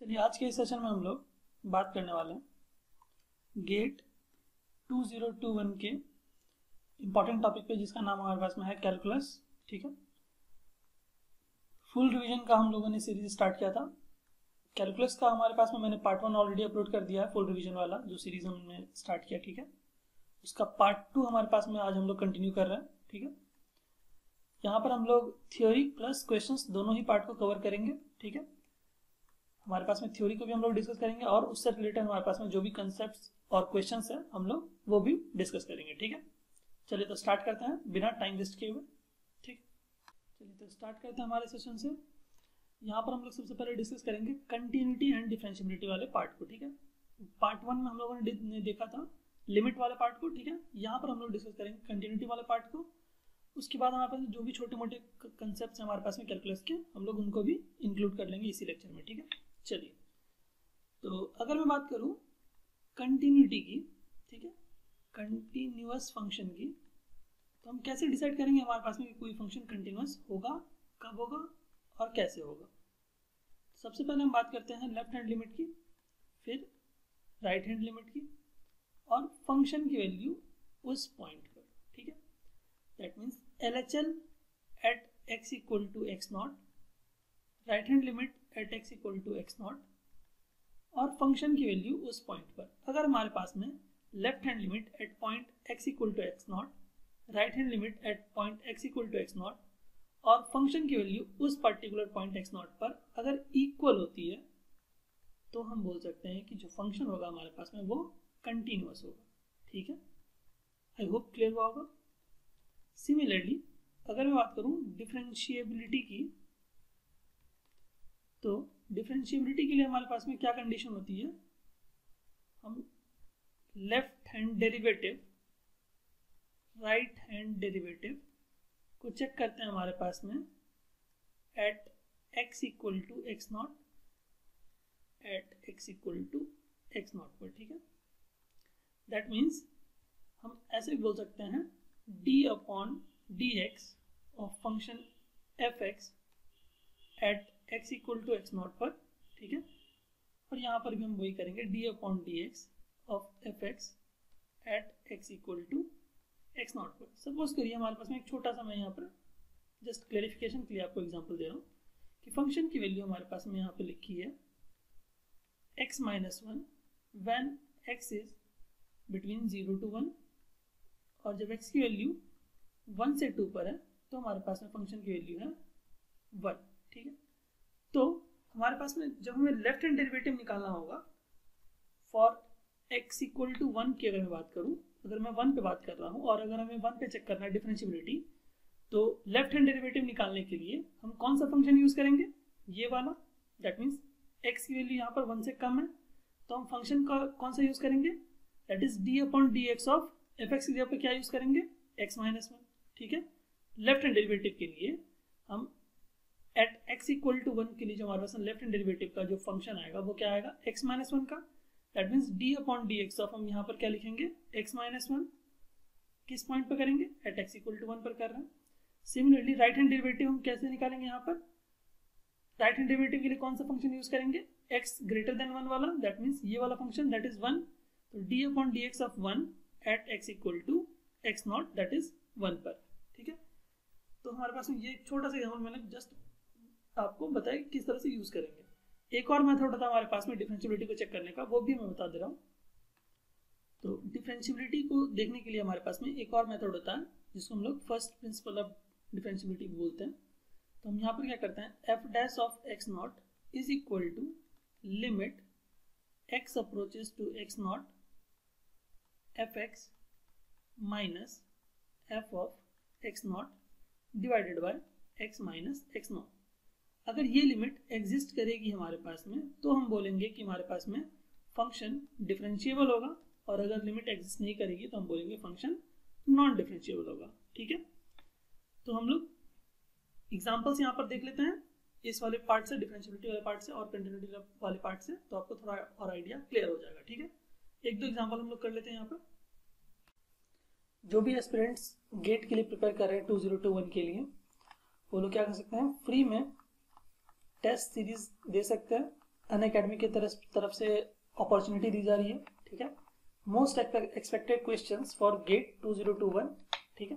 चलिए आज के इस सेशन में हम लोग बात करने वाले हैं गेट 2021 के इम्पॉर्टेंट टॉपिक पे, जिसका नाम हमारे पास में है कैलकुलस। ठीक है, फुल रिवीजन का हम लोगों ने सीरीज स्टार्ट किया था। कैलकुलस का हमारे पास में मैंने पार्ट 1 ऑलरेडी अपलोड कर दिया है, फुल रिवीजन वाला जो सीरीज हमने स्टार्ट किया। ठीक है, उसका पार्ट 2 हमारे पास में आज हम लोग कंटिन्यू कर रहे हैं। ठीक है, यहाँ पर हम लोग थ्योरी प्लस क्वेश्चंस दोनों ही पार्ट को कवर करेंगे। ठीक है, हमारे पास में थ्योरी को भी हम लोग डिस्कस करेंगे और उससे रिलेटेड हमारे पास में जो भी कंसेप्ट्स और क्वेश्चंस हैं हम लोग वो भी डिस्कस करेंगे। ठीक है, चलिए तो स्टार्ट करते हैं बिना टाइम वेस्ट किए हुए। ठीक, चलिए तो स्टार्ट करते हैं हमारे सेशन से। यहाँ पर हम लोग सबसे पहले डिस्कस करेंगे कंटिन्यूटी एंड डिफरेंशिएबिलिटी वाले पार्ट को। ठीक है, पार्ट 1 में हम लोगों ने देखा था लिमिट वाले पार्ट को। ठीक है, यहाँ पर हम लोग डिस्कस करेंगे कंटिन्यूटी वाले पार्ट को। उसके बाद हमारे पास जो भी छोटे मोटे कंसेप्ट हैं हमारे पास में कैलकुलस के, हम लोग उनको भी इंक्लूड कर लेंगे इसी लेक्चर में। ठीक है, चलिए तो अगर मैं बात करूं कंटिन्यूटी की, ठीक है, कंटिन्यूअस फंक्शन की, तो हम कैसे डिसाइड करेंगे हमारे पास में कि कोई फंक्शन कंटिन्यूअस होगा, कब होगा और कैसे होगा। सबसे पहले हम बात करते हैं लेफ्ट हैंड लिमिट की, फिर राइट हैंड लिमिट की और फंक्शन की वैल्यू उस पॉइंट पर। ठीक है, that means LHL at x equal to x not, right hand limit at x equal to x not और फंक्शन की वैल्यू उस पॉइंट पर। अगर हमारे पास में left hand limit at point x equal to x not, right hand limit at point x equal to x not और function की वैल्यू उस पर्टिकुलर पॉइंट x नॉट पर अगर इक्वल होती है तो हम बोल सकते हैं कि जो फंक्शन होगा हमारे पास में वो कंटिन्यूअस होगा। ठीक है, आई होप क्लियर हुआ होगा। सिमिलरली अगर मैं बात करूं डिफरेंशिएबिलिटी की, तो डिफरेंशिएबिलिटी के लिए हमारे पास में क्या कंडीशन होती है, हम left hand derivative right hand derivative को चेक करते हैं हमारे पास में at x equal to x not, at x equal to x not पर। ठीक है, दैट मीन्स हम ऐसे भी बोल सकते हैं d upon dx of function fx at x equal to x not पर। ठीक है, और यहाँ पर भी हम वही करेंगे d upon dx of fx at x equal to x not पर। सपोज करिए हमारे पास में एक छोटा सा, मैं यहाँ पर जस्ट क्लेरिफिकेशन के लिए आपको एग्जांपल दे रहा हूँ कि फंक्शन की वैल्यू हमारे पास में यहाँ पे लिखी है x minus 1 when x is between 0 to 1, और जब x की वैल्यू 1 से 2 पर है तो हमारे पास में फंक्शन की वैल्यू है 1। ठीक है, तो हमारे पास में जब हमें लेफ्ट हैंड डेरिवेटिव निकालना होगा फॉर x इक्वल टू 1 की, अगर मैं बात करूं, अगर मैं 1 पे बात कर रहा हूं और अगर हमें 1 पे चेक करना है डिफरेंशिएबिलिटी, तो लेफ्ट हैंड डेरिवेटिव निकालने के लिए हम कौन सा फंक्शन यूज करेंगे, ये वाला। दैट मीन्स x की वैल्यू यहाँ पर 1 से कम है तो हम फंक्शन का कौन सा यूज करेंगे, that is d upon dx of fx की जगह पे क्या यूज करेंगे, x माइनस 1। ठीक है, लेफ्ट हैंड डेरिवेटिव के लिए हम एट x इक्वल टू 1 के लिए जो हमारे पास लेफ्ट हैंड डेरिवेटिव का जो फंक्शन आएगा वो क्या आएगा, x माइनस 1 का। That means d upon dx of, हम यहाँ पर क्या लिखेंगे, x माइनस 1 किस पॉइंट पर करेंगे, एट x इक्वल टू 1 पर कर रहे हैं। सिमिलरली राइट हैंड डेरिवेटिव हम कैसे निकालेंगे, यहाँ पर राइट हैंड डेरिवेटिव के लिए कौन सा फंक्शन यूज करेंगे, x ग्रेटर देन 1 वाला, दैट मीन्स ये वाला फंक्शन, दैट इज 1। तो d upon dx of 1 at x equal to x not, that is 1 पर। ठीक है, तो हमारे पास में ये छोटा सा एग्जाम्पल मैंने जस्ट आपको बताया किस तरह से यूज करेंगे। एक और मेथड होता है हमारे पास में डिफरेंशिएबिलिटी को चेक करने का, वो भी मैं बता दे रहा हूँ। तो डिफरेंशिएबिलिटी को देखने के लिए हमारे पास में एक और मेथड होता है जिसको हम लोग फर्स्ट प्रिंसिपल ऑफ डिफरेंशिएबिलिटी बोलते हैं। तो हम यहाँ पर क्या करते हैं, f dash of x not is equal to limit x approaches to x not f x minus f of x not divided by x minus x not. अगर ये लिमिट एग्जिस्ट करेगी हमारे पास में तो हम बोलेंगे कि हमारे पास में फंक्शन डिफरेंशिएबल होगा, और अगर लिमिट एग्जिस्ट नहीं करेगी तो हम बोलेंगे फंक्शन नॉन डिफरेंशिएबल होगा। ठीक है, तो हम लोग एग्जांपल्स यहाँ पर देख लेते हैं इस वाले पार्ट से, डिफरेंशिएबिलिटी वाले पार्ट से और कंटिन्यूटी वाले पार्ट से, तो आपको थोड़ा और आइडिया क्लियर हो जाएगा। ठीक है, एक दो एग्जाम्पल हम लोग कर लेते हैं यहाँ पर। जो भी एस्पिरेंट्स गेट के लिए प्रिपेयर कर रहे हैं 2021 के लिए, वो लोग क्या कर सकते हैं, फ्री में टेस्ट सीरीज दे सकते हैं अनअकैडमी की तरफ से अपॉर्चुनिटी दी जा रही है, ठीक है। Most expected questions for GATE 2021, ठीक है।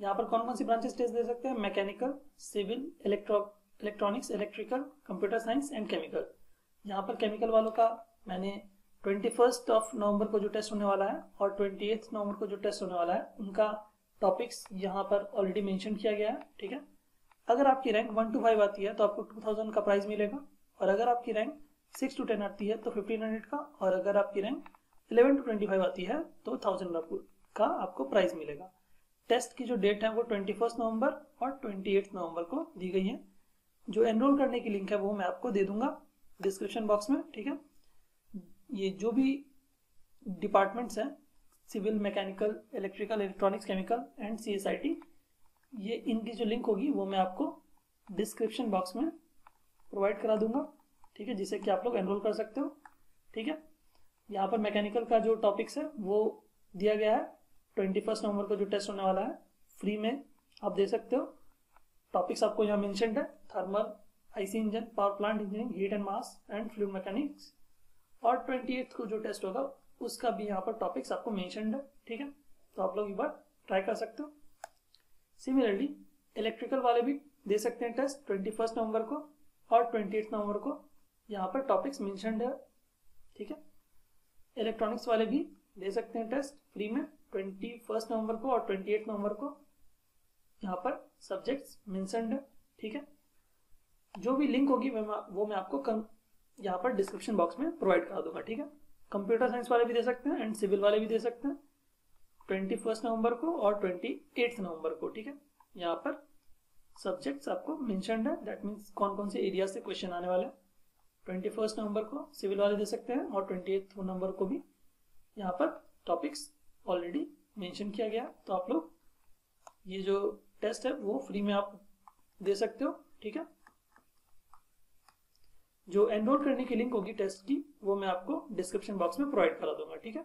यहाँ पर कौन कौन सी ब्रांचेस टेस्ट दे सकते हैं? Mechanical, civil, electronics, electrical, computer science and chemical. यहाँ पर केमिकल वालों का मैंने 21 नवंबर को जो टेस्ट होने वाला है और 28 नवंबर को जो टेस्ट होने वाला है उनका टॉपिक्स यहाँ पर ऑलरेडी मेंशन किया गया है, ठीक है। अगर आपकी रैंक 1 to 5 आती है तो आपको 2000 का प्राइज मिलेगा, और अगर आपकी रैंक 6 to 10 आती है तो 1500 का, और अगर आपकी रैंक 11 to 25 आती है तो 1000 का आपको प्राइज मिलेगा। टेस्ट की जो डेट है वो 21 नवंबर और 28 नवंबर को दी गई है। जो एनरोल करने की लिंक है वो मैं आपको दे दूंगा डिस्क्रिप्शन बॉक्स में, ठीक है। ये जो भी डिपार्टमेंट्स हैं, civil, mechanical, electrical, electronics, chemical and CSIT, ये इनकी जो लिंक होगी वो मैं आपको डिस्क्रिप्शन बॉक्स में प्रोवाइड करा दूंगा, ठीक है, जिससे कि आप लोग एनरोल कर सकते हो, ठीक है। यहाँ पर मैकेनिकल का जो टॉपिक्स है वो दिया गया है। 21 नवंबर को जो टेस्ट होने वाला है फ्री में आप दे सकते हो। टॉपिक्स आपको यहाँ मेंशन्ड है: thermal, IC engine, power plant engineering, heat and mass and fluid mechanics. और 28 को जो टेस्ट होगा उसका भी यहाँ पर टॉपिक्स आपको मेंशन्ड है, ठीक है। तो आप लोग एक बार ट्राई कर सकते हो। सिमिलरली इलेक्ट्रिकल वाले भी दे सकते हैं टेस्ट 21 नवंबर को और 28 नवंबर को, यहाँ पर टॉपिक्स मेंशन्ड है, ठीक है। इलेक्ट्रॉनिक्स वाले भी दे सकते हैं टेस्ट फ्री में 21 नवंबर को और 28 नवंबर को, यहाँ पर सब्जेक्ट्स मेंशन्ड है, ठीक है। जो भी लिंक होगी वो मैं आपको यहाँ पर डिस्क्रिप्शन बॉक्स में प्रोवाइड करा दूंगा, ठीक है। कंप्यूटर साइंस वाले भी दे सकते हैं एंड सिविल वाले भी दे सकते हैं 21 नवंबर को और 28 नवंबर को, ठीक है। यहाँ पर सब्जेक्ट्स आपको मेंशन्ड है, दैट मीन्स कौन कौन से एरिया से क्वेश्चन आने वाले हैं। 21 नवंबर को सिविल वाले दे सकते हैं और 28 नवंबर को भी यहाँ पर टॉपिक्स ऑलरेडी मेंशन किया गया। तो आप लोग ये जो टेस्ट है वो फ्री में आप दे सकते हो, ठीक है। जो एनरोल करने की लिंक होगी टेस्ट की वो मैं आपको डिस्क्रिप्शन बॉक्स में प्रोवाइड करा दूंगा, ठीक है।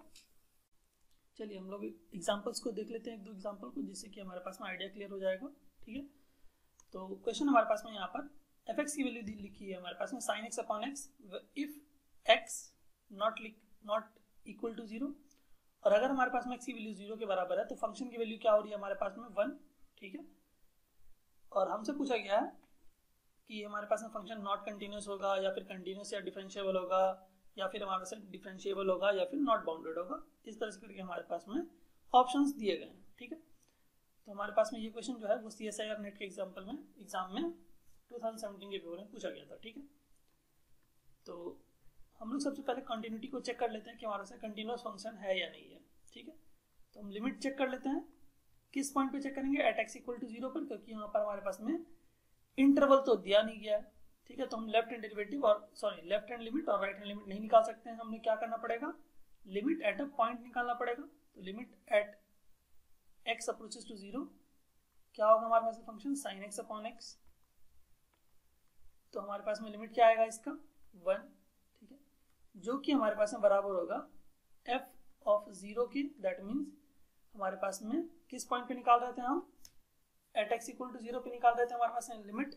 चलिए हम लोग एग्जांपल्स को देख लेते हैं, एक दो एग्जांपल को, जिससे कि हमारे पास में आइडिया क्लियर हो जाएगा, ठीक है। तो क्वेश्चन हमारे पास में यहाँ पर fx की वैल्यू लिखी है हमारे पास में sin x upon x if x not equal to 0, और अगर हमारे पास में x की वैल्यू 0 के बराबर है तो फंक्शन की वैल्यू क्या हो रही है हमारे पास में 1, ठीक है। और हमसे पूछा गया है कि हमारे पास में फंक्शन नॉट कंटिन्यूस होगा या फिर कंटिन्यूस या डिफरेंशिएबल होगा या फिर हमारे पास डिफरेंशिएबल होगा या फिर नॉट बाउंडेड होगा। इस तरह से करके हमारे पास में ऑप्शंस दिए गए हैं, ठीक है। तो हमारे पास में ये क्वेश्चन जो है वो CSIR नेट के एग्जाम में 2017 के पेपर में पूछा गया था, ठीक है। तो हम लोग सबसे पहले कंटिन्यूटी को चेक कर लेते हैं कि हमारे पास कंटिन्यूस फंक्शन है या नहीं है, ठीक है। तो हम लिमिट चेक कर लेते हैं। किस पॉइंट पे चेक करेंगे? एट x इक्वल टू 0 पर, क्योंकि यहाँ पर हमारे पास में इंटरवल तो दिया नहीं गया है, ठीक है। तो हम लेफ्ट हैंड लिमिट और राइट हैंड लिमिट नहीं निकाल सकते हैं। हमने क्या करना पड़ेगा? लिमिट एट अ पॉइंट निकालना पड़ेगा। तो limit at x approaches to 0 क्या होगा हमारे पास function sin x upon x। तो हमारे पास में लिमिट क्या आएगा इसका 1, ठीक है, जो कि हमारे पास में बराबर होगा f ऑफ 0 की। दैट मीन्स हमारे पास में किस पॉइंट पे निकाल रहे थे हम? एट x इक्वल टू 0 पे निकाल रहे थे हमारे पास में लिमिट।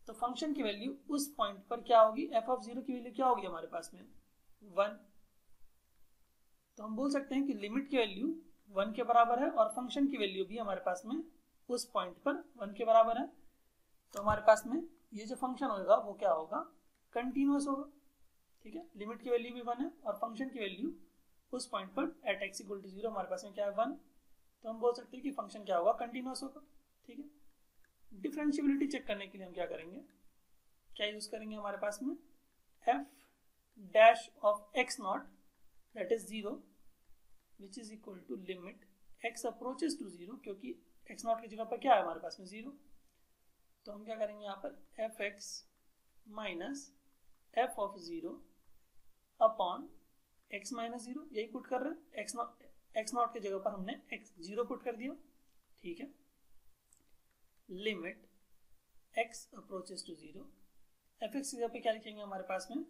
तो फंक्शन की वैल्यू उस पॉइंट पर क्या होगी? f ऑफ 0 की वैल्यू क्या होगी हमारे पास में 1। तो हम बोल सकते हैं कि लिमिट की वैल्यू 1 के बराबर है और फंक्शन की वैल्यू भी हमारे पास में उस पॉइंट पर 1 के बराबर है। तो हमारे पास में ये जो फंक्शन होगा वो क्या होगा? कंटिन्यूअस होगा, ठीक है। लिमिट की वैल्यू भी 1 है और फंक्शन की वैल्यू उस पॉइंट पर एट x इक्वल टू 0 हमारे पास में क्या है 1। तो हम बोल सकते हैं कि फंक्शन क्या होगा? कंटिन्यूअस होगा, ठीक है। डिफरेंशिएबिलिटी चेक करने के लिए हम क्या करेंगे? क्या यूज करेंगे हमारे पास में? f dash of x not that is 0 which is equal to limit x approaches to 0, क्योंकि x नॉट की जगह पर क्या है हमारे पास में 0। तो हम क्या करेंगे यहाँ पर fx minus f of 0 upon x minus 0, यही पुट कर रहे हैं। x नॉट की जगह पर हमने x 0 पुट कर दिया, ठीक है। Limit x approaches to 0, fx की जगह पे क्या लिखेंगे हमारे पास में?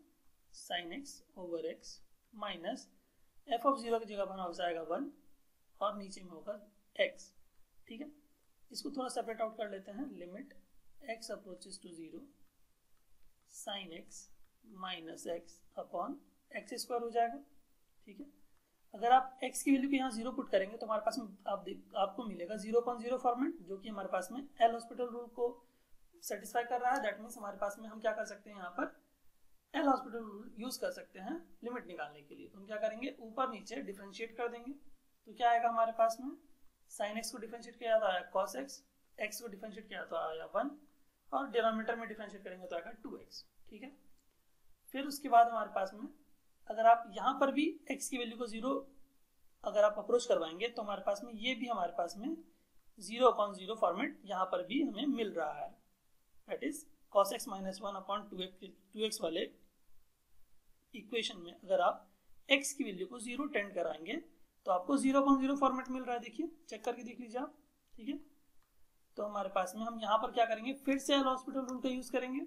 sin x over x minus f of 0 की जगह पर हो जाएगा 1 और नीचे में होगा x, ठीक है। इसको थोड़ा सेपरेट आउट कर लेते हैं। Limit x approaches to 0 sin x minus x upon x square हो जाएगा, ठीक है। अगर आप x की वैल्यू को यहाँ 0 पुट करेंगे तो हमारे पास में आपको मिलेगा 0/0 फॉर्मेट, जो कि हमारे पास में एल हॉस्पिटल रूल को सेटिस्फाई कर रहा है। दैट मीन्स हमारे पास में हम क्या कर सकते हैं, यहाँ पर एल हॉस्पिटल रूल यूज कर सकते हैं लिमिट निकालने के लिए। तो हम क्या करेंगे, ऊपर नीचे डिफरेंशिएट कर देंगे। तो क्या आएगा हमारे पास में, साइन एक्स को डिफरेंशिएट किया तो आया कॉस एक्स, एक्स को डिफरेंशिएट किया तो आया 1, और डिनोमिनेटर में डिफरेंशिएट करेंगे तो आएगा 2x, ठीक है। फिर उसके बाद हमारे पास में अगर आप यहाँ पर भी x की वैल्यू को 0 अगर आप अप्रोच करवाएंगे तो हमारे पास में ये भी हमारे पास में 0/0 फॉर्मेट यहाँ पर भी हमें मिल रहा है। That is cos x minus 1/2x वाले इक्वेशन में अगर आप x की वैल्यू को 0 टेंड कराएंगे तो आपको 0/0 फॉर्मेट मिल रहा है। देखिए, चेक करके देख लीजिए आप, ठीक है। तो हमारे पास में हम यहाँ पर क्या करेंगे, फिर से एल हॉस्पिटल रूल का यूज करेंगे।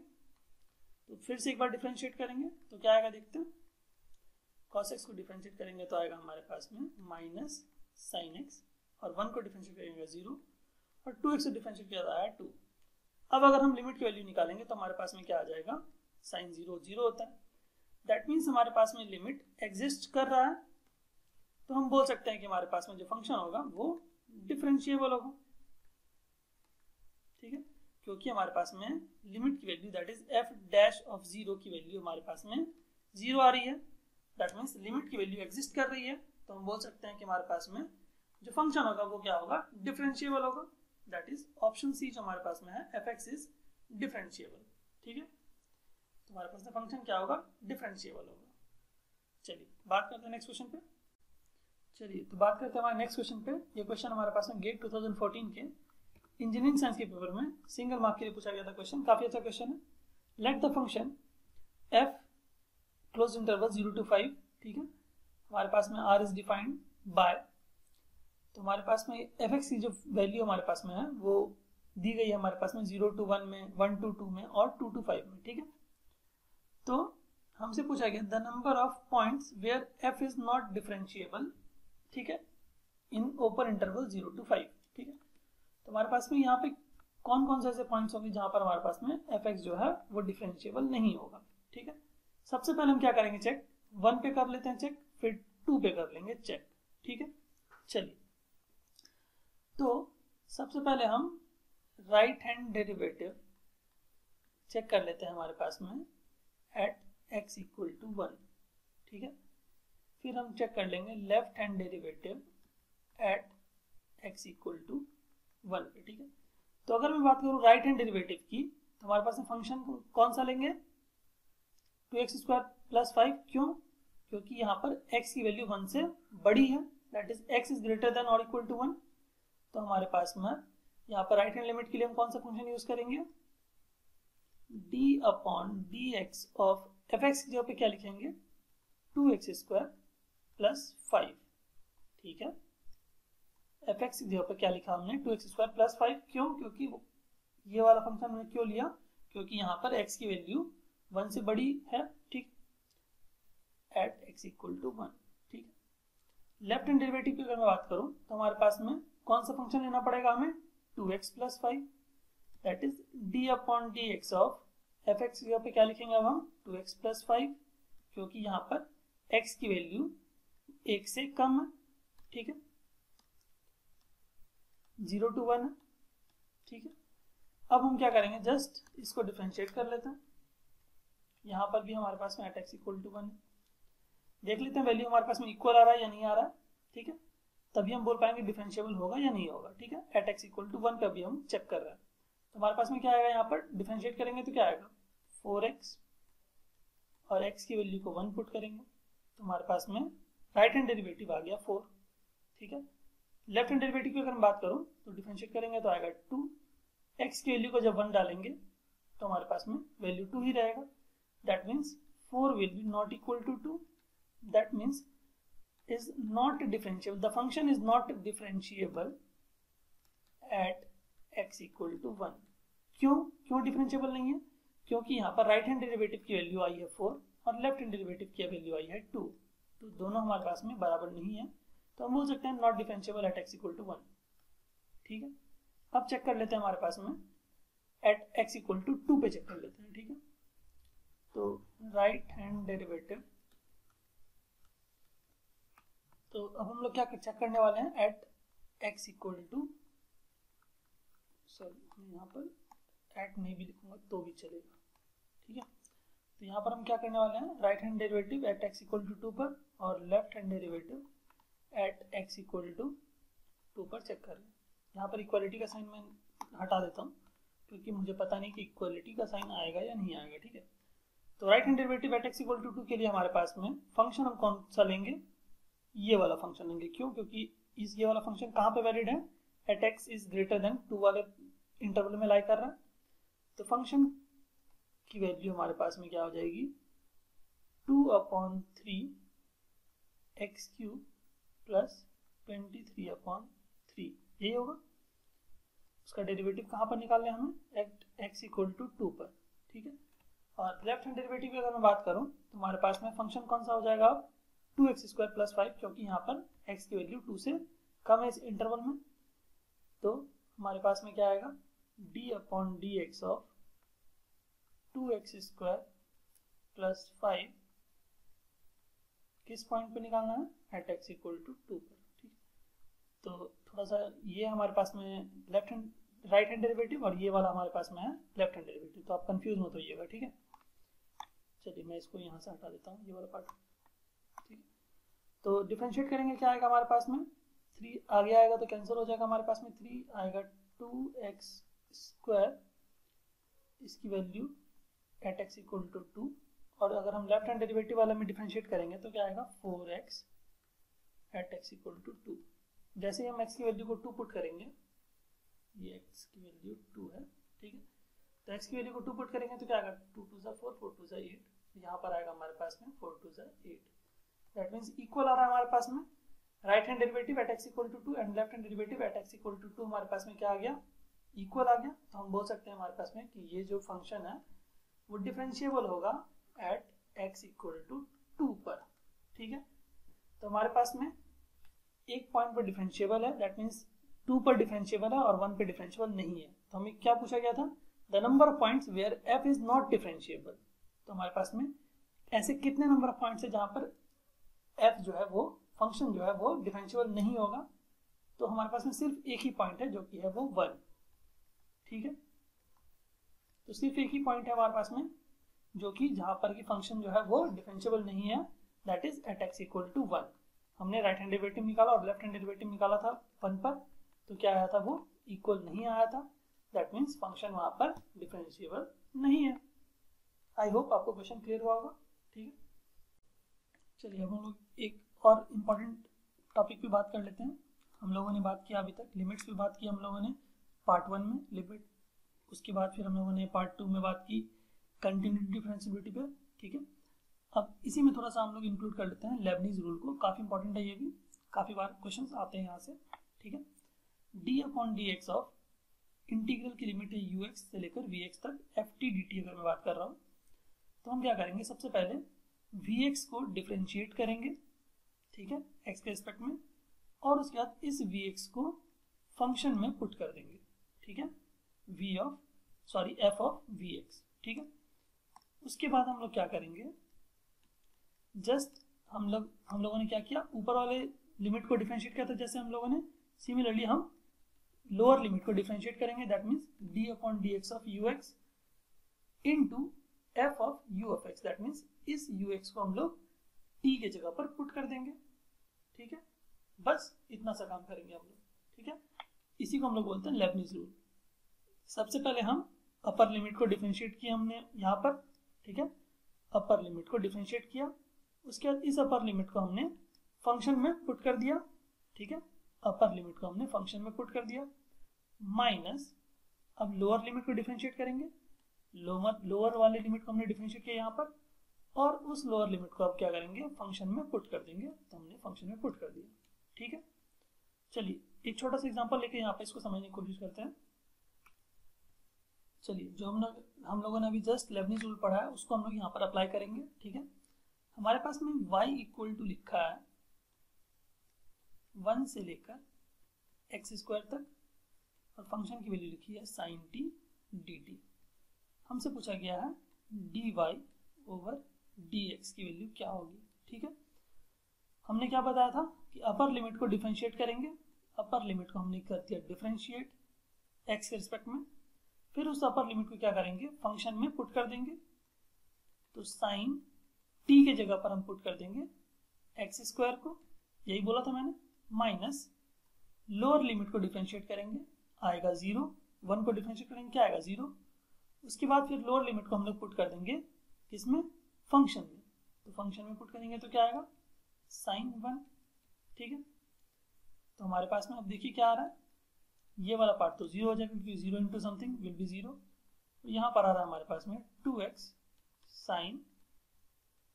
तो फिर से एक बार डिफरेंशिएट करेंगे तो क्या आएगा, देखते हैं। cos x को डिफरेंशिएट करेंगे तो आएगा हमारे पास में माइनस साइन x, और 1 को डिफरेंशिएट करेंगे 0, और 2x को डिफरेंशिएट किया तो आया 2। अब अगर हम लिमिट की वैल्यू निकालेंगे तो हमारे पास में क्या आ जाएगा, साइन 0 0 होता है। दैट मीन्स हमारे पास में लिमिट एग्जिस्ट कर रहा है। तो हम बोल सकते हैं कि हमारे पास में जो फंक्शन होगा वो डिफरेंशिएबल होगा, ठीक है। क्योंकि हमारे पास में लिमिट की value that is f dash of 0 की वैल्यू हमारे पास में 0 आ रही है। दैट मीन्स लिमिट की वैल्यू एग्जिस्ट कर रही है। तो हम बोल सकते हैं कि हमारे पास में जो फंक्शन होगा वो क्या होगा, डिफरेंशिएबल होगा। दैट इज ऑप्शन सी जो हमारे पास में है, fx इज डिफरेंशिएबल, ठीक है। तो हमारे पास में फंक्शन क्या होगा, डिफरेंशिएबल होगा। चलिए बात करते हैं नेक्स्ट क्वेश्चन पे। चलिए तो बात करते हैं हमारे नेक्स्ट क्वेश्चन पे। ये क्वेश्चन हमारे पास में गेट 2014 के इंजीनियरिंग साइंस के पेपर में सिंगल मार्क के लिए पूछा गया था क्वेश्चन। काफी अच्छा क्वेश्चन है। Let the function f close interval 0 to 5, ठीक है। हमारे पास में r इज डिफाइंड बाय, तो हमारे पास में fx की जो वैल्यू हमारे पास में है वो दी गई है हमारे पास में 0 to 1 में, 1 to 2 में और 2 to 5 में, ठीक है। तो हमसे पूछा गया the number of points where f is not differentiable, ठीक है, इन ओपन इंटरवल 0 to 5, ठीक है। तो हमारे पास में यहाँ पे कौन कौन से ऐसे पॉइंट्स होंगे जहां पर हमारे पास में fx जो है वो डिफरेंशिएबल नहीं होगा, ठीक है। सबसे पहले हम क्या करेंगे, चेक 1 पे कर लेते हैं चेक, फिर 2 पे कर लेंगे चेक, ठीक है। चलिए तो सबसे पहले हम राइट हैंड डेरिवेटिव चेक कर लेते हैं हमारे पास में एट x इक्वल टू 1, ठीक है। फिर हम चेक कर लेंगे left hand derivative at x equal to 1 पे, ठीक है। तो अगर मैं बात करूं राइट हैंड डेरिवेटिव की तो हमारे पास में फंक्शन कौन सा लेंगे, 2x² + 5। क्यों, क्योंकि यहाँ पर x की वैल्यू 1 से बड़ी है। That is x is greater then और इक्वल टू 1। तो हमारे पास में यहाँ पर राइट हैंड लिमिट के लिए हम कौन सा फंक्शन यूज करेंगे, d/dx ऑफ fx की जगह पे क्या लिखेंगे, 2x² + 5, ठीक है। fx की जगह पे क्या लिखा हमने, 2x² + 5। क्यों, क्योंकि ये वाला फंक्शन हमने क्यों लिया, क्योंकि यहाँ पर x की वैल्यू 1 से बड़ी है, ठीक, एट x इक्वल टू 1, ठीक है। लेफ्ट हैंड डेरिवेटिव की अगर मैं बात करूं तो हमारे पास में कौन सा फंक्शन लेना पड़ेगा हमें, 2x + 5, that is d/dx of fx की जगह पे क्या लिखेंगे अब हम, 2x + 5, क्योंकि यहाँ पर x की वैल्यू 1 से कम है, ठीक है, 0 to 1 है, ठीक है। अब हम क्या करेंगे, जस्ट इसको डिफरेंशिएट कर लेते हैं। यहाँ पर भी हमारे पास में एट x इक्वल टू 1 है। देख लेते हैं वैल्यू हमारे पास में इक्वल आ रहा है या नहीं आ रहा है, ठीक है। तभी हम बोल पाएंगे डिफरेंशिएबल होगा या नहीं होगा, ठीक है। एट x इक्वल टू 1 पे अभी हम चेक कर रहे हैं। तो हमारे पास में क्या आएगा, यहाँ पर डिफरेंशिएट करेंगे तो क्या आएगा, 4x, और x की वैल्यू को 1 पुट करेंगे तो हमारे पास में राइट हैंड डेरिवेटिव आ गया 4, ठीक है। लेफ्ट हैंड डेरिवेटिव की अगर मैं बात करूँ तो डिफरेंशिएट करेंगे तो आएगा 2, x की वैल्यू को जब 1 डालेंगे तो हमारे पास में वैल्यू 2 ही रहेगा। That means 4 will be not equal to 2. That means is not differentiable. The function is not differentiable at x equal to 1. क्यों डिफरेंशिएबल नहीं है, क्योंकि यहाँ पर राइट हैंड डेरिवेटिव की वैल्यू आई है 4 और लेफ्ट हैंड डेरिवेटिव की वैल्यू आई है 2, तो दोनों हमारे पास में बराबर नहीं है। तो हम बोल सकते हैं not differentiable at x equal to 1, ठीक है। अब चेक कर लेते हैं हमारे पास में एट x इक्वल टू 2 पे चेक कर लेते हैं, ठीक है। तो राइट हैंड डेरिवेटिव, तो अब हम लोग क्या चेक करने वाले हैं, at x equal to, sorry यहाँ पर एट नहीं भी लिखूंगा तो भी चलेगा, ठीक है। तो यहाँ पर हम क्या करने वाले हैं, right hand derivative at x equal to 2 पर और left hand derivative at x equal to 2 पर चेक कर रहे हैं। यहाँ पर इक्वालिटी का साइन मैं हटा देता हूँ क्योंकि मुझे पता नहीं कि इक्वालिटी का साइन आएगा या नहीं आएगा, ठीक है। तो right hand derivative at x equal to 2 के लिए हमारे पास में फंक्शन हम कौन सा लेंगे, ये वाला फंक्शन लेंगे। क्यों? क्योंकि ये वाला फंक्शन कहाँ पे वैलिड है, at x is greater than 2 वाले इंटरवल में लाई कर रहा है। तो फंक्शन की वैल्यू हमारे पास में क्या हो जाएगी, 2/3 x क्यूब प्लस 23/3, यही होगा। उसका डेरिवेटिव कहाँ पर निकालना है हमें, एट x इक्वल टू 2 पर, ठीक है। और लेफ्ट हैंड डेरिवेटिव की अगर मैं बात करूँ तो हमारे पास में फंक्शन कौन सा हो जाएगा, 2x² + 5, क्योंकि यहाँ पर x की वैल्यू 2 से कम है इस इंटरवल में। तो हमारे पास में क्या आएगा, d/dx ऑफ 2x² + 5 किस पॉइंट पे निकालना है, एट x इक्वल टू 2 पर, ठीक। तो थोड़ा सा ये हमारे पास में राइट हैंड डेरिवेटिव और ये वाला हमारे पास में है लेफ्ट हैंड डेरिवेटिव, तो आप कंफ्यूज मत होइएगा, ठीक है। चलिए मैं इसको यहाँ से हटा देता हूँ, ये वाला पार्ट, ठीक है। तो डिफरेंशिएट करेंगे, क्या आएगा हमारे पास में, 3 आगे आएगा तो कैंसिल हो जाएगा, हमारे पास में 3 आएगा, 2x², इसकी value at x equal to 2, और अगर हम लेफ्ट हैंड डेरिवेटिव वाला में डिफरेंशिएट करेंगे तो क्या आएगा, 4x eight x equal to 2। जैसे ही हम x की वैल्यू को 2 पुट करेंगे, ये x की वैल्यू 2 है, ठीक है। तो x की वैल्यू को 2 पुट करेंगे तो क्या आएगा, 2 2 = 4, 4 2 = 8, यहाँ पर आएगा हमारे पास में 4 2 = 8। दैट मीन्स इक्वल आ रहा है हमारे पास में right hand derivative at x equal to 2 and left hand derivative at x equal to 2, हमारे पास में क्या आ गया, इक्वल आ गया। तो हम बोल सकते हैं हमारे पास में कि ये जो फंक्शन है वो डिफरेंशिएबल होगा एट x इक्वल टू 2 पर, ठीक है। तो हमारे पास में एक पॉइंट पर डिफरेंशिएबल है, दैट मीन्स 2 पर डिफरेंशिएबल है और 1 पर डिफरेंशिएबल नहीं है। तो हमें क्या पूछा गया था, the number of points where f is not differentiable. तो हमारे पास में ऐसे कितने नंबर ऑफ पॉइंट्स है जहां पर f जो है वो फंक्शन जो है वो डिफरेंशिएबल नहीं होगा। तो हमारे पास में सिर्फ एक ही पॉइंट है जो कि है वो 1, ठीक है। तो सिर्फ एक ही पॉइंट है हमारे पास में जो कि जहां पर की फंक्शन जो है वो डिफरेंशिएबल नहीं है, that is at x equal to 1। हमने राइट हैंड डेरिवेटिव निकाला और लेफ्ट हैंड डेरिवेटिव निकाला था 1 पर, तो क्या आया था, वो इक्वल नहीं आया था, दैट मीन्स फंक्शन वहां पर डिफरेंशिएबल नहीं है। आई होप आपको क्वेश्चन क्लियर हुआ होगा, ठीक है। चलिए अब हम लोग एक और इम्पॉर्टेंट टॉपिक पे बात कर लेते हैं। हम लोगों ने बात किया अभी तक लिमिट्स पे बात की हम लोगों ने पार्ट 1 में लिमिट, उसके बाद फिर हम लोगों ने पार्ट 2 में बात की कंटिन्यूटी डिफरेंशिएबिलिटी पे, ठीक है। अब इसी में थोड़ा सा हम लोग इंक्लूड कर लेते हैं लेबनीज रूल को, काफ़ी इंपॉर्टेंट है ये भी, काफ़ी बार क्वेश्चंस आते हैं यहाँ से, ठीक है। d/dx ऑफ इंटीग्रल की लिमिट है ux से लेकर vx तक ft dt अगर मैं बात कर रहा हूँ, तो हम क्या करेंगे, सबसे पहले vx को डिफरेंशिएट करेंगे, ठीक है, x के रिस्पेक्ट में, और उसके बाद इस vx को फंक्शन में पुट कर देंगे, ठीक है, f ऑफ vx, ठीक है। उसके बाद हम लोग क्या करेंगे, जस्ट हम लोगों ने क्या किया, ऊपर वाले लिमिट को डिफरेंशिएट किया था, जैसे हम लोगों ने सिमिलरली हम लोअर लिमिट को डिफरेंशिएट करेंगे, that means d/dx of ux into f of u of x, that means इस ux को हम लोग t के जगह पर पुट कर देंगे, ठीक है। बस इतना सा काम करेंगे हम लोग, ठीक है। इसी को हम लोग बोलते हैं लेबनीज रूल। सबसे पहले हम अपर लिमिट को डिफरेंशिएट किया हमने यहाँ पर, ठीक है, अपर लिमिट को डिफरेंशिएट किया, उसके बाद इस अपर लिमिट को हमने फंक्शन में पुट कर दिया, ठीक है, अपर लिमिट को हमने फंक्शन में पुट कर दिया, माइनस अब लोअर लिमिट को डिफरेंशिएट करेंगे, लोअर वाले लिमिट को हमने डिफरेंशिएट किया यहाँ पर, और उस लोअर लिमिट को अब क्या करेंगे, फंक्शन में पुट कर देंगे, तो हमने फंक्शन में पुट कर दिया, ठीक है। चलिए एक छोटा सा एग्जांपल लेके यहाँ पे इसको समझने की कोशिश करते हैं। चलिए जो हम लोगों ने अभी जस्ट लेबनीज रूल पढ़ा है उसको हम लोग यहाँ पर अप्लाई करेंगे, ठीक है। हमारे पास में y इक्वल टू लिखा है 1 से लेकर x² तक, और फंक्शन की वैल्यू लिखी है sin t dt। हमसे पूछा गया है dy ओवर dx की वैल्यू क्या होगी। ठीक है, हमने क्या बताया था कि अपर लिमिट को डिफरेंशिएट करेंगे। अपर लिमिट को हमने कर दिया डिफरेंशिएट x के रिस्पेक्ट में, फिर उस अपर लिमिट को क्या करेंगे, फंक्शन में पुट कर देंगे। तो साइन t के जगह पर हम पुट कर देंगे एक्स स्क्वायर को, यही बोला था मैंने, माइनस लोअर लिमिट को डिफरेंशिएट करेंगे, आएगा 0, 1 को डिफरेंशिएट करेंगे क्या आएगा 0। उसके बाद फिर लोअर लिमिट को हम लोग पुट कर देंगे किसमें, फंक्शन में। तो फंक्शन में पुट करेंगे तो क्या आएगा साइन 1। ठीक है, तो हमारे पास में अब देखिए क्या आ रहा है, ये वाला पार्ट तो 0 हो जाएगा क्योंकि 0 इंटू समथिंग विल बी 0। तो यहाँ पर आ रहा है हमारे पास में 2x साइन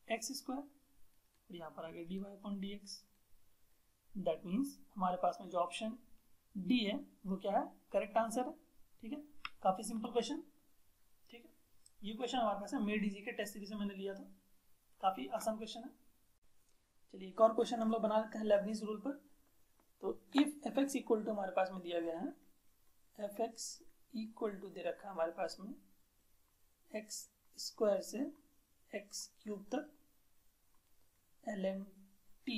एक्स स्क्वायर, और यहाँ पर आ गया dy upon dx। That means हमारे पास में जो ऑप्शन डी है वो क्या है, करेक्ट आंसर है। ठीक है, काफी सिंपल क्वेश्चन। ठीक है, ये क्वेश्चन हमारे पास है मेड इजी के टेस्ट सीरीज से मैंने लिया था, काफी आसान क्वेश्चन है। चलिए एक और क्वेश्चन हम लोग बना लेते हैं लेबनीज रूल पर। तो if f x equal to हमारे पास में दिया गया है, एफ एक्स इक्वल टू दे रखा है हमारे पास में एक्स स्क्वायर से एक्स क्यूब तक ln t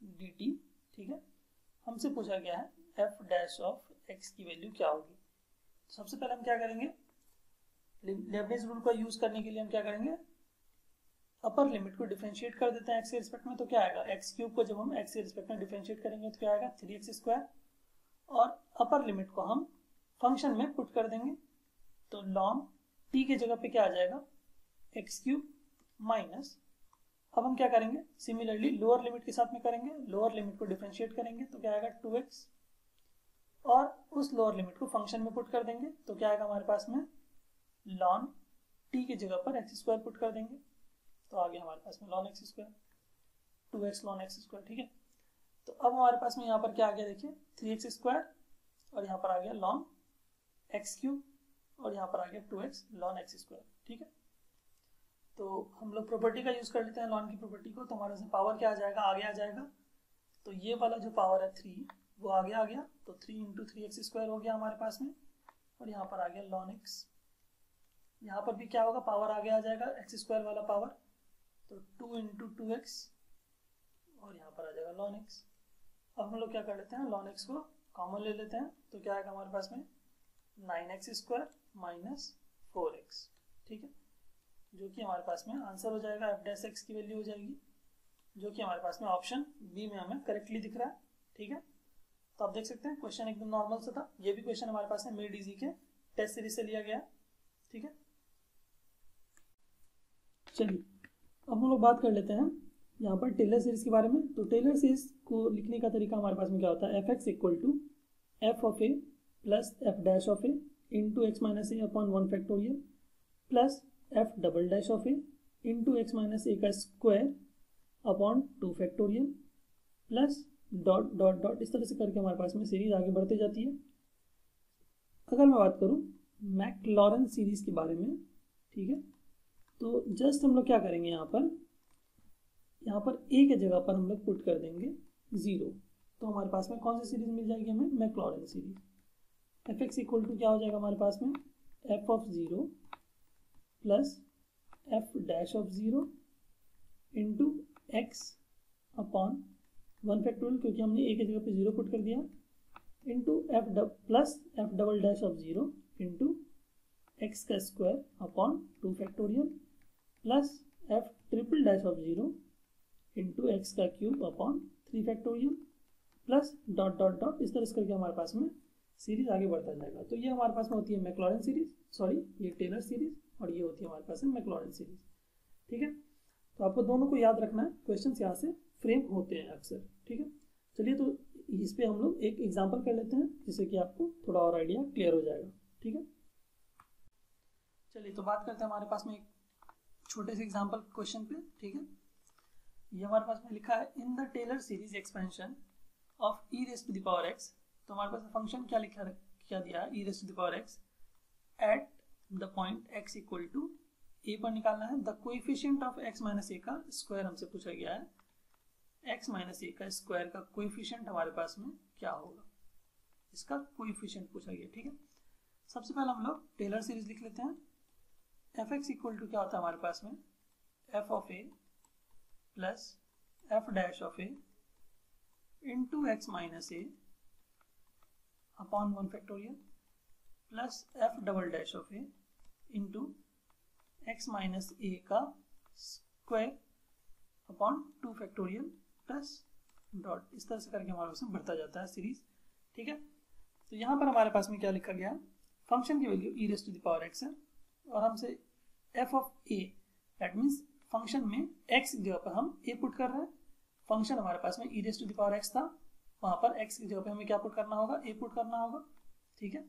dt। ठीक है, हमसे पूछा गया है f डैश ऑफ x की वैल्यू क्या होगी। तो सबसे पहले हम क्या करेंगे, लेबनीज रूल का यूज करने के लिए हम क्या करेंगे, अपर लिमिट को डिफरेंशिएट कर देते हैं x के रिस्पेक्ट में। तो क्या आएगा, एक्स क्यूब को जब हम x के रिस्पेक्ट में डिफरेंशिएट करेंगे तो क्या आएगा 3x स्क्वायर, और अपर लिमिट को हम फंक्शन में पुट कर देंगे। तो ln t के जगह पे क्या आ जाएगा एक्स क्यूब माइनस, अब हम क्या करेंगे सिमिलरली लोअर लिमिट के साथ में करेंगे, लोअर लिमिट को डिफरेंशिएट करेंगे तो क्या आएगा 2x, और उस लोअर लिमिट को फंक्शन में पुट कर देंगे तो क्या आएगा हमारे पास में ln t के जगह पर एक्स स्क्वायर पुट कर देंगे। तो आ गया हमारे पास में ln x square, 2x ln x square. ठीक है, तो अब हमारे पास में यहाँ पर क्या आ गया देखिए 3x स्क्वायर, और यहाँ पर आ गया ln x क्यूब, और यहाँ पर आ गया 2x ln x स्क्वायर। ठीक है, तो हम लोग प्रॉपर्टी का यूज कर लेते हैं ln की प्रॉपर्टी को। तो हमारे से पावर क्या आ जाएगा, आगे आ जाएगा। तो ये वाला जो पावर है 3 वो आगे आ गया, तो 3 इंटू 3x स्क्वायर हो गया हमारे पास में, और यहाँ पर आ गया ln x। यहाँ पर भी क्या होगा, पावर आगे आ जाएगा एक्स स्क्वायर वाला पावर, तो 2 इंटू 2x, और यहाँ पर आ जाएगा ln x। अब हम लोग क्या कर लेते हैं, ln x को कॉमन ले लेते हैं, तो क्या आएगा हमारे पास में 9x स्क्वायर माइनस 4x। ठीक है, जो कि हमारे पास में आंसर हो जाएगा एफ डैश एक्स की वैल्यू हो जाएगी, जो कि हमारे पास में ऑप्शन बी में हमें करेक्टली दिख रहा है। ठीक है, तो आप देख सकते हैं क्वेश्चन एकदम नॉर्मल सा था। ये भी क्वेश्चन हमारे पास में मेड इजी के टेस्ट सीरीज से लिया गया है। ठीक है, चलिए अब हम लोग बात कर लेते हैं यहाँ पर टेलर सीरीज के बारे में। तो टेलर सीरीज को लिखने का तरीका हमारे पास में क्या होता है, f x equal to f of A plus F dash of A into x minus A upon 1 factorial plus F double dash of A into x minus ए का square upon 2 factorial plus dot dot dot, इस तरह से करके हमारे पास में series आगे बढ़ती जाती है। अगर मैं बात करूं मैक्लॉरेंस सीरीज के बारे में, ठीक है, तो जस्ट हम लोग क्या करेंगे, यहाँ पर ए के जगह पर हम लोग पुट कर देंगे 0। तो हमारे पास में कौन सी सीरीज मिल जाएगी हमें, Maclaurin's series. F x equal to क्या हो जाएगा हमारे पास में F of 0 plus F dash of 0 into x upon 1 factorial, क्योंकि हमने ए की जगह पे 0 पुट कर दिया, into f plus F double dash of 0 into x का square upon 2 factorial plus f triple dash of 0 into x का cube upon 3 factorial plus dot dot dot, इस तरह से करके हमारे पास में सीरीज आगे बढ़ता जाएगा। तो ये हमारे पास में होती है मैक्लॉरेंस सीरीज, सॉरी ये टेलर सीरीज, और ये होती है हमारे पास में मैक्लॉरेंस सीरीज। ठीक है, तो आपको दोनों को याद रखना है, क्वेश्चन यहाँ से फ्रेम होते हैं अक्सर। ठीक है, चलिए तो इस पे हम लोग एक एग्जांपल कर लेते हैं जिससे कि आपको थोड़ा और आइडिया क्लियर हो जाएगा। ठीक है, चलिए तो बात करते हैं हमारे पास में एक छोटे से एग्जांपल क्वेश्चन पे। ठीक है, ये हमारे पास में लिखा है in the Taylor series expansion of e raise to the power x. तो हमारे पास फंक्शन क्या दिया है, e raise to the power x at the point x equal to a पर निकालना है। The coefficient of x minus ए का स्क्वायर हमसे पूछा गया है, x माइनस ए का स्क्वायर का कोएफिशिएंट हमारे पास में क्या होगा, इसका कोएफिशिएंट पूछा गया। ठीक है, सबसे पहले हम लोग टेलर सीरीज लिख लेते हैं। एफ एक्स इक्वल टू क्या होता है हमारे पास में F of A plus F dash of A into x minus A upon 1 factorial plus F double dash of A into x minus ए का square upon 2 factorial plus dot. इस तरह से करके हमारे पास में बढ़ता जाता है सीरीज। ठीक है, तो यहाँ पर हमारे पास में क्या लिखा गया है, फंक्शन की value e raise to the power x है और हमसे f of a that means function में एक्स की जगह पर हम ए पुट कर रहे हैं। फंक्शन हमारे पास में ई raise to the power x था, वहाँ पर एक्स की जगह पे हमें क्या पुट करना होगा, ए पुट करना होगा। ठीक है,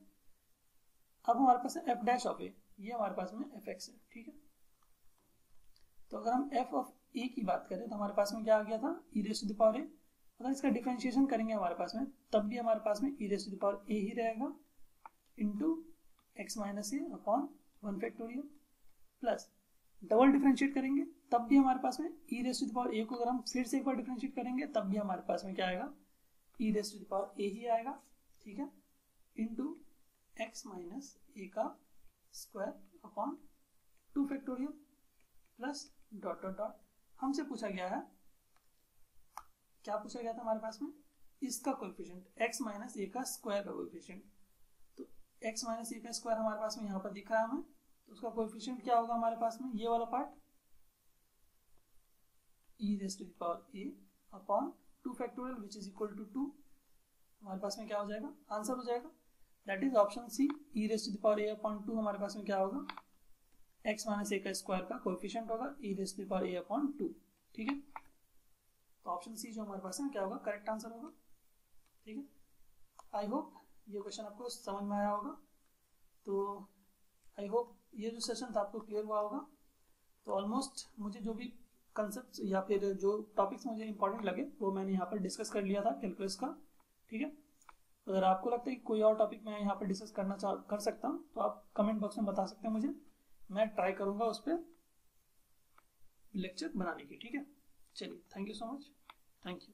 अब हमारे पास है एफ डैश ऑफ ए, ये हमारे पास में एफ एक्स है। ठीक है, तो अगर हम एफ ऑफ ए की बात करें तो हमारे पास में क्या आ गया था, E raise to the power A. अगर इसका डिफरेंशिएशन करेंगे हमारे पास में तब भी हमारे पास में ई raise to the power A ही रहेगा इंटू एक्स माइनस ए upon 1 factorial plus double differentiate करेंगे तब भी हमारे पास में ई raise to the power A को अगर हम फिर से एक बार डिफरेंशिएट करेंगे तब भी हमारे पास में क्या आएगा, E raise to the power A ही आएगा। ठीक है, इंटू एक्स माइनस ए का square upon 2 factorial plus dot dot dot. हमसे पूछा गया है, क्या पूछा गया था हमारे पास में, इसका कोएफिशिएंट एक्स माइनस ए का स्क्वायर का कोएफिशिएंट। तो एक्स माइनस ए का स्क्वायर हमारे पास में यहाँ पर दिख रहा है हमें, तो उसका कोएफिशिएंट क्या होगा हमारे पास में, ये वाला part e raise to the power a upon 2 factorial which is equal to 2। हमारे पास में क्या हो जाएगा, आंसर हो जाएगा, that is option C, e raise to the power a upon 2। हमारे पास में क्या होगा, एक्स माइनस ए का स्क्वायर का कोएफिशिएंट होगा e raise to the power a upon 2। ठीक है, तो ऑप्शन सी जो हमारे पास है क्या होगा, करेक्ट आंसर होगा। ठीक है, आई होप ये क्वेश्चन आपको समझ में आया होगा। तो आई होप ये जो सेशन था आपको क्लियर हुआ होगा। तो ऑलमोस्ट मुझे जो भी कंसेप्ट या फिर जो टॉपिक्स मुझे इंपॉर्टेंट लगे वो मैंने यहाँ पर डिस्कस कर लिया था कैलकुलस का। ठीक है, अगर आपको लगता है कि कोई और टॉपिक मैं यहाँ पर डिस्कस कर सकता हूँ तो आप कमेंट बॉक्स में बता सकते हैं मुझे, मैं ट्राई करूँगा उस पर लेक्चर बनाने की। ठीक है, चलिए, thank you so much, thank you.